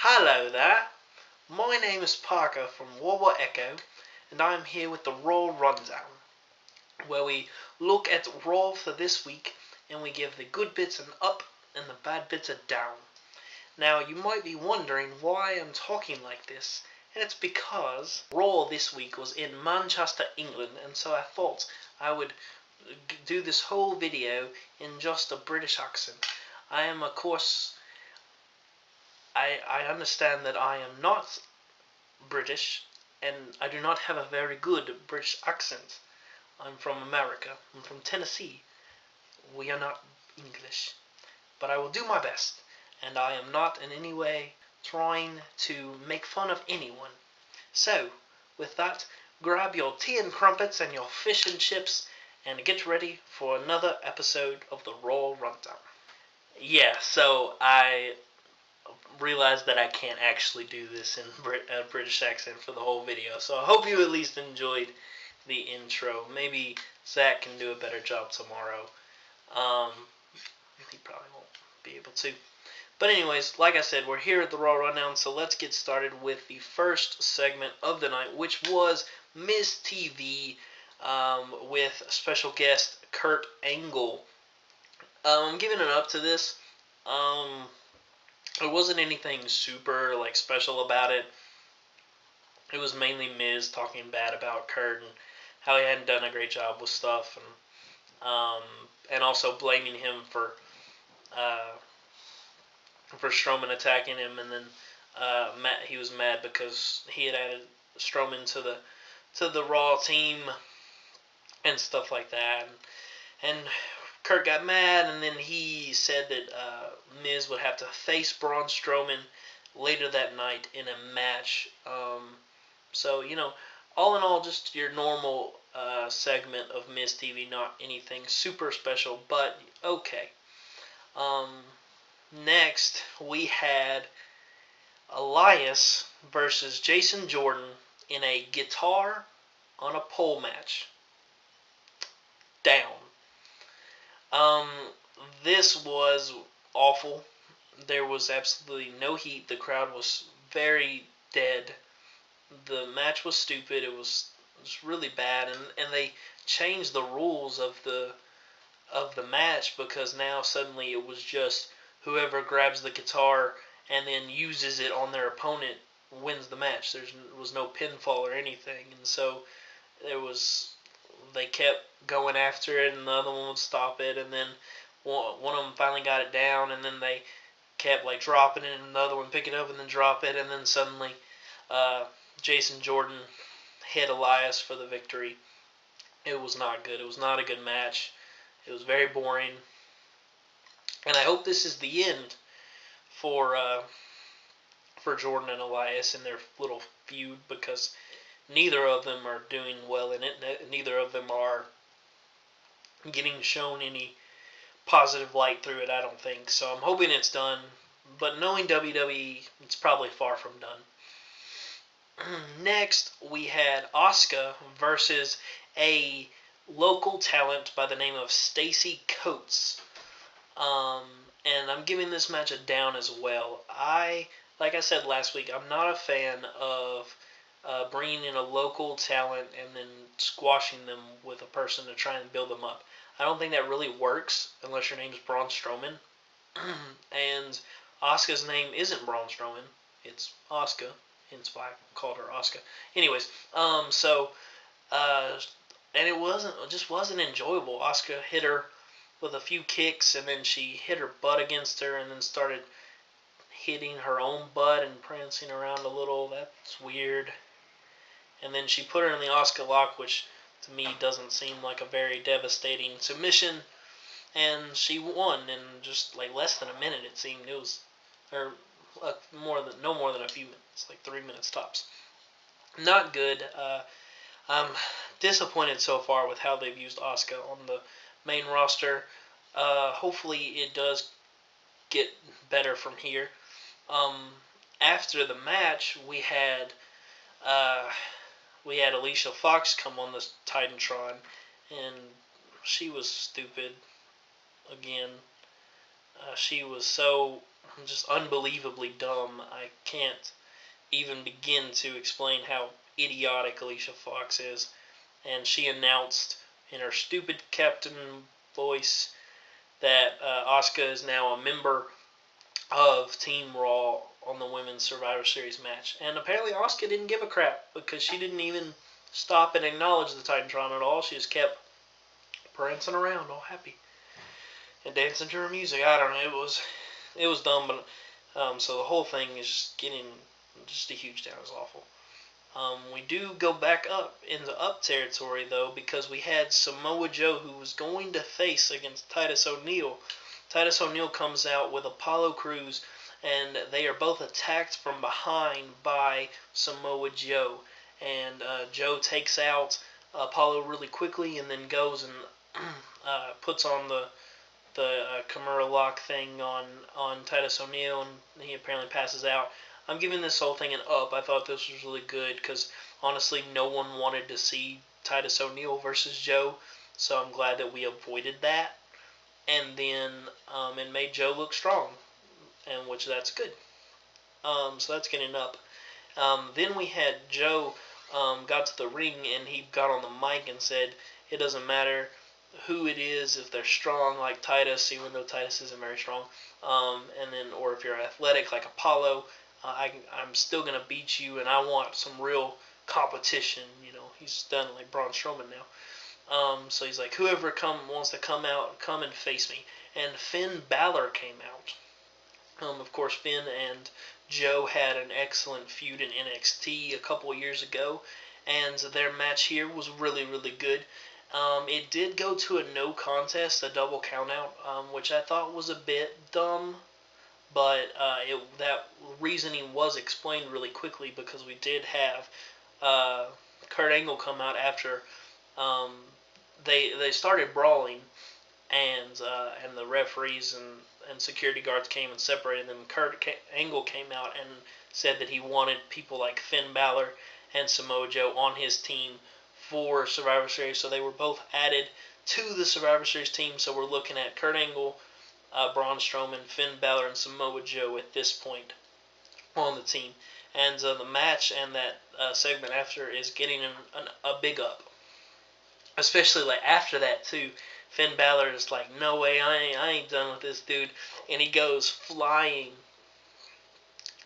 Hello there, my name is Parker from wahwahecho, and I'm here with the Raw Rundown, where we look at Raw for this week and we give the good bits an up and the bad bits a down. Now, you might be wondering why I'm talking like this, and it's because Raw this week was in Manchester, England, and so I thought I would do this whole video in just a British accent. I am, of course, I understand that I am not British, and I do not have a very good British accent. I'm from America. I'm from Tennessee. We are not English. But I will do my best, and I am not in any way trying to make fun of anyone. So, with that, grab your tea and crumpets and your fish and chips, and get ready for another episode of the Raw Rundown. Yeah, so I realized that I can't actually do this in a British accent for the whole video. So I hope you at least enjoyed the intro. Maybe Zach can do a better job tomorrow. He probably won't be able to. But anyways, like I said, we're here at the Raw Rundown, so let's get started with the first segment of the night, which was Miz TV with special guest Kurt Angle. I'm giving it up to this. There wasn't anything super special about it. It was mainly Miz talking bad about Kurt and how he hadn't done a great job with stuff, and also blaming him for Strowman attacking him, and then he was mad because he had added Strowman to the Raw team and stuff like that, and Kurt got mad, and then he said that Miz would have to face Braun Strowman later that night in a match. So, all in all, just your normal segment of Miz TV, not anything super special, but okay. Next, we had Elias versus Jason Jordan in a guitar on a pole match. Down. This was awful. There was absolutely no heat. The crowd was very dead. The match was stupid. It was really bad, and they changed the rules of the match because now suddenly it was just whoever grabs the guitar and then uses it on their opponent wins the match. There was no pinfall or anything, and so they kept going after it, and the other one would stop it, and then one of them finally got it down, and then they kept dropping it, and the other one pick it up and then drop it, and then suddenly Jason Jordan hit Elias for the victory. It was not good. It was not a good match. It was very boring, and I hope this is the end for Jordan and Elias in their little feud, because neither of them are doing well in it. Neither of them are getting shown any positive light through it, I don't think. So I'm hoping it's done. But knowing WWE, it's probably far from done. Next, we had Asuka versus a local talent by the name of Stacy Coates. And I'm giving this match a down as well. Like I said last week, I'm not a fan of bringing in a local talent and then squashing them with a person to try and build them up. I don't think that really works unless your name's Braun Strowman. And Asuka's name isn't Braun Strowman. It's Asuka. Hence why I called her Asuka. Anyways, and it just wasn't enjoyable. Asuka hit her with a few kicks, and then she hit her butt against her, and then started hitting her own butt and prancing around a little. That's weird. And then she put her in the Asuka lock, which to me doesn't seem like a very devastating submission. And she won in just less than a minute, it seemed. It was, or no more than a few minutes, 3 minutes tops. Not good. I'm disappointed so far with how they've used Asuka on the main roster. Hopefully it does get better from here. After the match, we had Alicia Fox come on the Titantron, and she was stupid again. She was so just unbelievably dumb. I can't even begin to explain how idiotic Alicia Fox is. And she announced in her stupid captain voice that Asuka is now a member of Team Raw on the Women's Survivor Series match. And apparently Asuka didn't give a crap because she didn't even stop and acknowledge the Titantron at all. She just kept prancing around all happy and dancing to her music. I don't know. It was dumb, but so the whole thing is just getting just a huge down. It was awful. We do go back up into up territory, though, because we had Samoa Joe, who was going to face against Titus O'Neil. Titus O'Neil comes out with Apollo Crews, and they are both attacked from behind by Samoa Joe. And Joe takes out Apollo really quickly, and then goes and puts on the Kimura lock thing on Titus O'Neil, and he apparently passes out. I'm giving this whole thing an up. I thought this was really good because honestly, no one wanted to see Titus O'Neil versus Joe, so I'm glad that we avoided that. And then it made Joe look strong, and which that's good. So that's getting up. Then we had Joe got to the ring and he got on the mic and said, "It doesn't matter who it is, if they're strong like Titus, even though Titus isn't very strong, and then or if you're athletic like Apollo, I'm still gonna beat you, and I want some real competition." You know, he's done like Braun Strowman now. So he's like, whoever wants to come out, come and face me. And Finn Balor came out. Of course, Finn and Joe had an excellent feud in NXT a couple of years ago, and their match here was really, really good. It did go to a no contest, a double countout, which I thought was a bit dumb, but that reasoning was explained really quickly because we did have Kurt Angle come out after they started brawling, and the referees and security guards came and separated them. Kurt Angle came out and said that he wanted people like Finn Balor and Samoa Joe on his team for Survivor Series, so they were both added to the Survivor Series team. So we're looking at Kurt Angle, Braun Strowman, Finn Balor, and Samoa Joe at this point on the team. And the match and that segment after is getting a big up. Especially like after that too, Finn Balor is like, "No way, I ain't done with this dude," and he goes flying,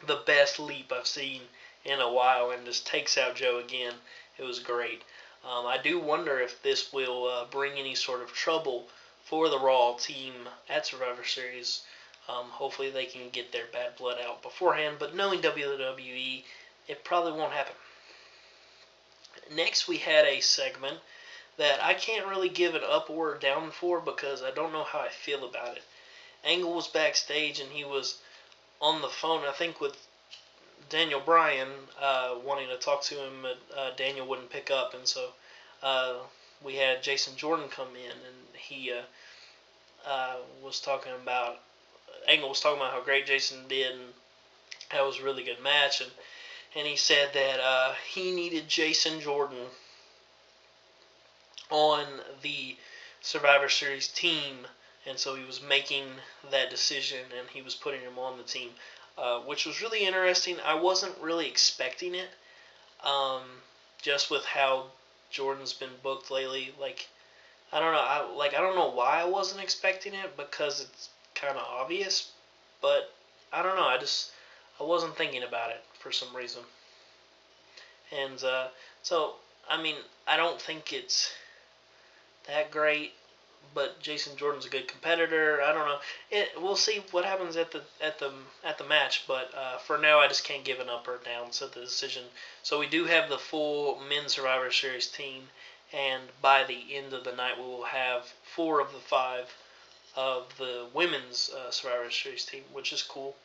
the best leap I've seen in a while, and just takes out Joe again. It was great. I do wonder if this will bring any sort of trouble for the Raw team at Survivor Series. Hopefully they can get their bad blood out beforehand, but knowing WWE, it probably won't happen. Next, we had a segment that I can't really give an up or down for because I don't know how I feel about it. Angle was backstage and he was on the phone, I think, with Daniel Bryan, wanting to talk to him, but Daniel wouldn't pick up, and so we had Jason Jordan come in, and he was talking about, Angle was talking about how great Jason did, and that was a really good match, and he said that he needed Jason Jordan on the Survivor Series team, and so he was making that decision, and he was putting him on the team, which was really interesting. I wasn't really expecting it, just with how Jordan's been booked lately. Like, I don't know, I don't know why I wasn't expecting it, because it's kind of obvious, but I don't know, I wasn't thinking about it for some reason. And so, I mean, I don't think it's that great, but Jason Jordan's a good competitor. I don't know. We'll see what happens at the match, but for now, I just can't give an up or down to the decision. So we do have the full Men's Survivor Series team, and by the end of the night, we will have 4 of the 5 of the Women's Survivor Series team, which is cool.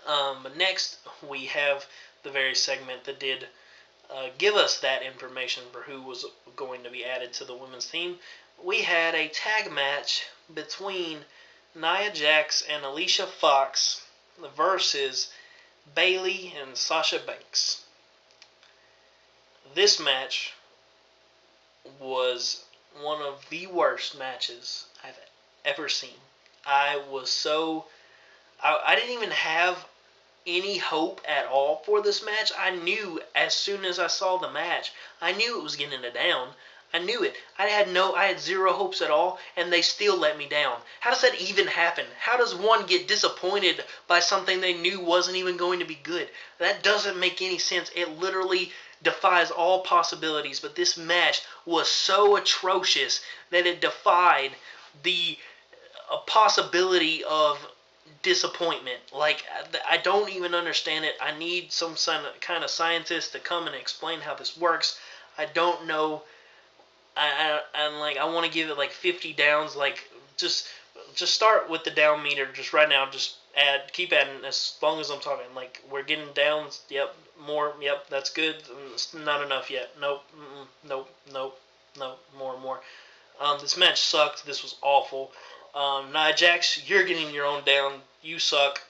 But next, we have the very segment that did give us that information for who was going to be added to the women's team. We had a tag match between Nia Jax and Alicia Fox versus Bayley and Sasha Banks. This match was one of the worst matches I've ever seen. I I didn't even have any hope at all for this match. I knew as soon as I saw the match, I knew it was getting a down. I knew it. I had zero hopes at all, and they still let me down. How does that even happen? How does one get disappointed by something they knew wasn't even going to be good? That doesn't make any sense. It literally defies all possibilities. But this match was so atrocious that it defied the possibility of disappointment. Like, I don't even understand it. I need some kind of scientist to come and explain how this works. I don't know. I want to give it like 50 downs. Like, just start with the down meter. Just right now, just keep adding as long as I'm talking. Like, we're getting downs. Yep, more. Yep, that's good. It's not enough yet. Nope. Nope. Nope. Nope. More and more. This match sucked. This was awful. Nia Jax, you're getting your own down. You suck.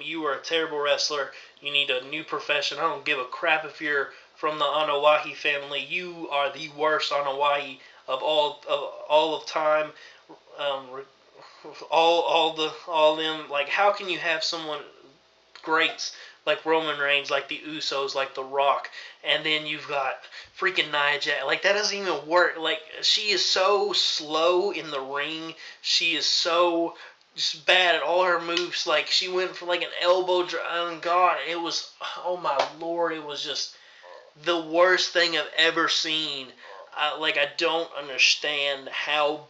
You are a terrible wrestler. You need a new profession. I don't give a crap if you're from the Anoa'i family. You are the worst Anoa'i of all of time. All them. Like, how can you have someone greats like Roman Reigns, like the Usos, like The Rock, and then you've got freaking Nia Jax? Like, that doesn't even work. Like, she is so slow in the ring. She is so just bad at all her moves. Like, she went for like an elbow drop. Oh, God, it was, oh my Lord, it was just the worst thing I've ever seen. I don't understand how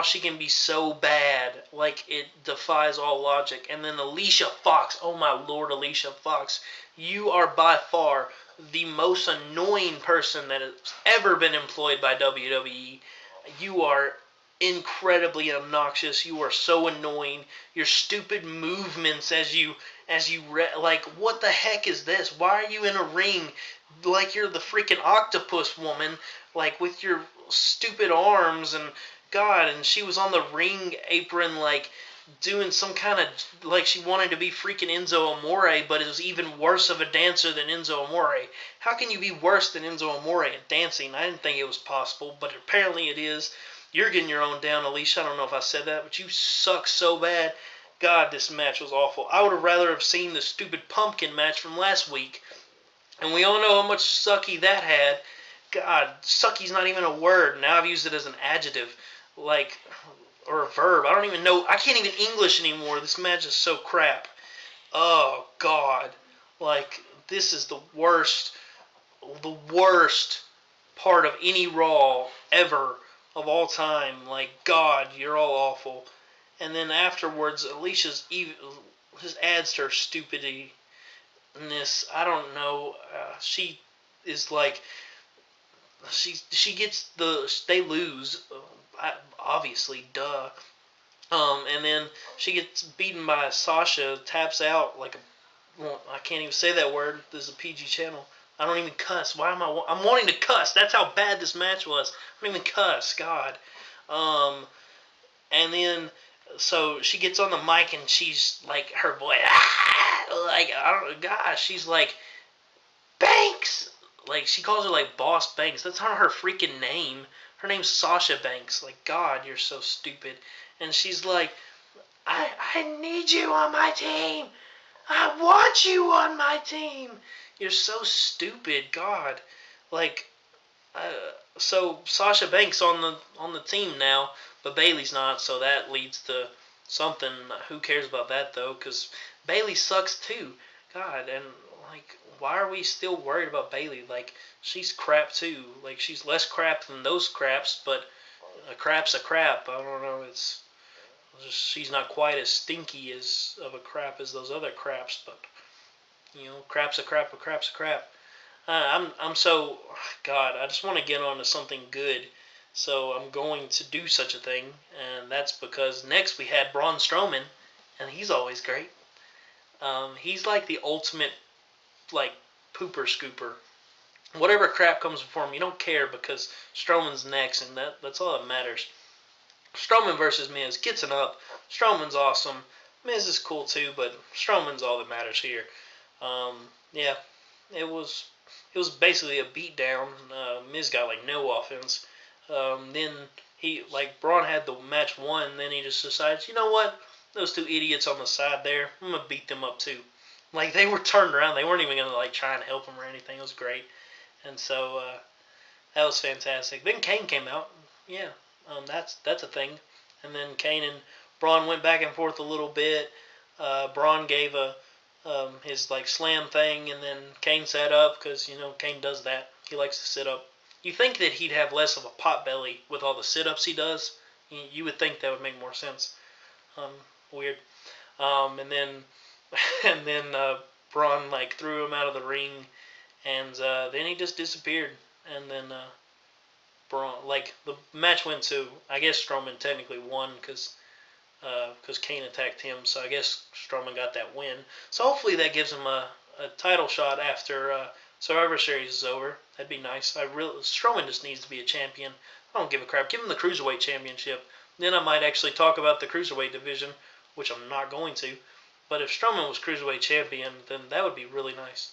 she can be so bad. Like, it defies all logic. And then Alicia Fox, oh my Lord, Alicia Fox, you are by far the most annoying person that has ever been employed by WWE. You are incredibly obnoxious. You are so annoying. Your stupid movements like, what the heck is this? Why are you in a ring like you're the freaking octopus woman, like with your stupid arms and God? And she was on the ring apron, like doing some kind of, like, she wanted to be freaking Enzo Amore, but it was even worse of a dancer than Enzo Amore. How can you be worse than Enzo Amore at dancing? I didn't think it was possible, but apparently it is. You're getting your own down, Alicia. I don't know if I said that, but you suck so bad. God, this match was awful. I would have rather have seen the stupid pumpkin match from last week. And we all know how much sucky that had. God, sucky's not even a word. Now I've used it as an adjective. Like, or a verb. I don't even know. I can't even English anymore. This match is so crap. Oh, God. Like, this is the worst part of any Raw ever of all time. Like, God, you're all awful. And then afterwards, Alicia's just adds to her stupidness. I don't know. She is like, she gets they lose, obviously, duh. And then she gets beaten by Sasha, taps out like I can't even say that word. This is a PG channel. I don't even cuss. Why am I'm wanting to cuss. That's how bad this match was. I don't even cuss. God. And then, so she gets on the mic and she's like, her voice, like, I don't, gosh, she's like, Banks! Like, she calls her like Boss Banks. That's not her freaking name. Her name's Sasha Banks. Like, God, you're so stupid. And she's like, I need you on my team. I want you on my team. You're so stupid, God. Like, so Sasha Banks on the team now, but Bayley's not. So that leads to something. Who cares about that though? Because Bayley sucks too. God, and like, why are we still worried about Bayley? Like, she's crap too. Like, she's less crap than those craps, but a crap's a crap. I don't know. It's just, she's not quite as stinky as of a crap as those other craps, but you know, crap's a crap. A crap's a crap. I'm so, God, I just want to get on to something good. So I'm going to do such a thing, and that's because next we had Braun Strowman, and he's always great. He's like the ultimate, like, pooper scooper. Whatever crap comes before him, you don't care because Strowman's next, and that's all that matters. Strowman versus Miz gets it up. Strowman's awesome. Miz is cool too, but Strowman's all that matters here. Yeah, it was basically a beatdown. Miz got like no offense. Then he, like, Braun had the match won. Then he just decides, you know what? those two idiots on the side there, I'm gonna beat them up too. Like, they were turned around. They weren't even gonna like try and help him or anything. It was great, and so that was fantastic. Then Kane came out. Yeah, that's a thing. And then Kane and Braun went back and forth a little bit. Braun gave his like slam thing, and then Kane sat up because Kane does that. He likes to sit up. You think that he'd have less of a pot belly with all the sit-ups he does. You would think that would make more sense. Weird. And then and then Braun like threw him out of the ring, and then he just disappeared. And then Braun, like, the match went to, I guess Strowman technically won because Kane attacked him. So I guess Strowman got that win. So hopefully that gives him a title shot after Survivor Series is over. That'd be nice. Strowman just needs to be a champion. I don't give a crap. Give him the Cruiserweight Championship. Then I might actually talk about the Cruiserweight division, which I'm not going to. But if Strowman was Cruiserweight Champion, then that would be really nice.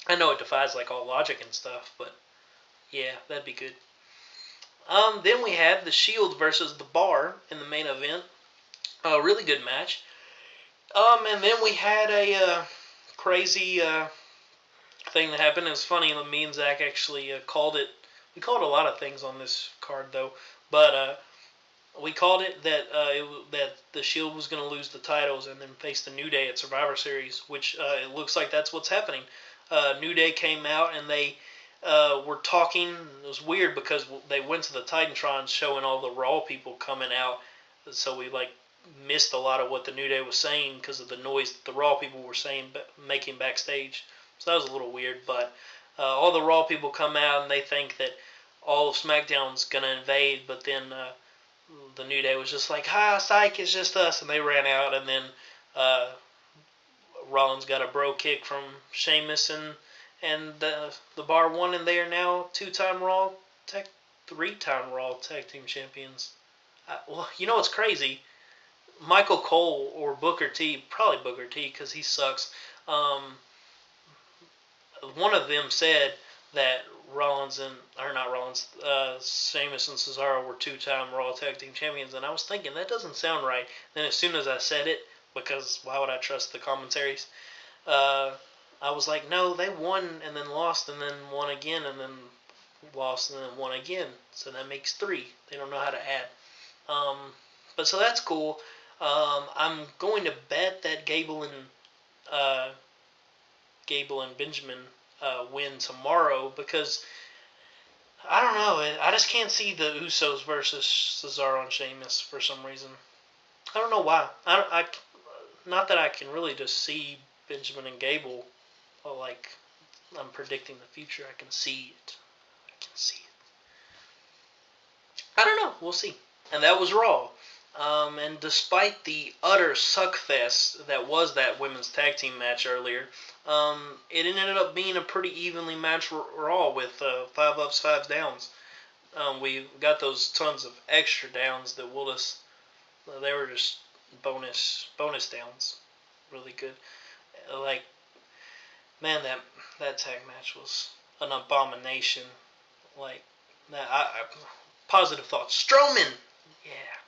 I know it defies like all logic and stuff, but yeah, that'd be good. Then we had the Shield versus the Bar in the main event. A really good match. And then we had a crazy thing that happened. It was funny. Me and Zach actually called it. We called a lot of things on this card though, but we called it that that the Shield was going to lose the titles and then face the New Day at Survivor Series, which it looks like that's what's happening. New Day came out and they were talking. It was weird because they went to the Titantron showing all the Raw people coming out, so we like missed a lot of what the New Day was saying because of the noise that the Raw people were saying, making backstage. So that was a little weird, but all the Raw people come out and they think that all of SmackDown's going to invade, but then the New Day was just like, "Ha, psych, it's just us," and they ran out, and then Rollins got a bro kick from Sheamus, and the Bar won, and they are now three-time Raw Tag Team Champions. Well, you know what's crazy? Michael Cole or Booker T, probably Booker T because he sucks. One of them said that Sheamus and Cesaro were two-time Raw Tag Team Champions, and I was thinking that doesn't sound right. Then as soon as I said it, because why would I trust the commentaries? I was like, no, they won and then lost and then won again and then lost and then won again. So that makes 3. They don't know how to add. But so that's cool. I'm going to bet that Gable and Benjamin win tomorrow because I don't know. I just can't see the Usos versus Cesaro and Sheamus for some reason. I don't know why. Not that I can really just see Benjamin and Gable. Like I'm predicting the future. I can see it. I don't know. We'll see. And that was Raw. And despite the utter suckfest that was that women's tag team match earlier, it ended up being a pretty evenly matched Raw with 5 ups, 5 downs. We got those tons of extra downs that they were just bonus downs. Really good. Like, man, that tag match was an abomination. Like, positive thoughts. Strowman! Yeah.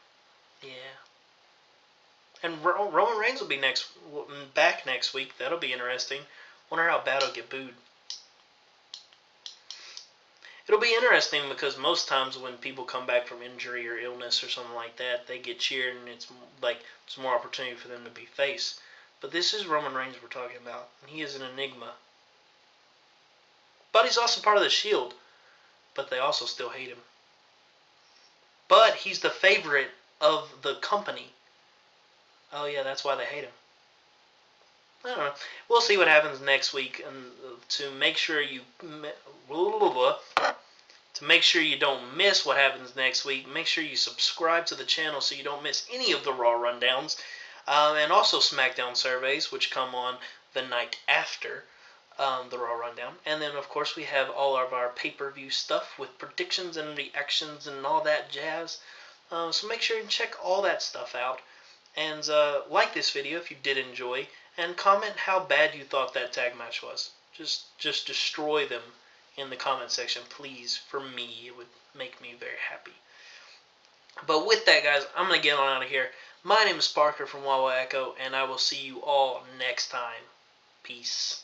And Roman Reigns will be back next week. That'll be interesting. Wonder how bad he'll get booed. It'll be interesting because most times when people come back from injury or illness or something like that, they get cheered and it's more opportunity for them to be face. But this is Roman Reigns we're talking about, and he is an enigma. But he's also part of the Shield, but they also still hate him. But he's the favorite of the company. Oh yeah, that's why they hate him. I don't know. We'll see what happens next week, and to make sure you don't miss what happens next week, make sure you subscribe to the channel so you don't miss any of the Raw rundowns, and also SmackDown surveys, which come on the night after the Raw rundown. And then, of course, we have all of our pay-per-view stuff with predictions and reactions and all that jazz. So make sure and check all that stuff out. And like this video if you did enjoy, and comment how bad you thought that tag match was. Just destroy them in the comment section, please. For me, it would make me very happy. But with that, guys, I'm going to get on out of here. My name is Parker from wahwahecho, and I will see you all next time. Peace.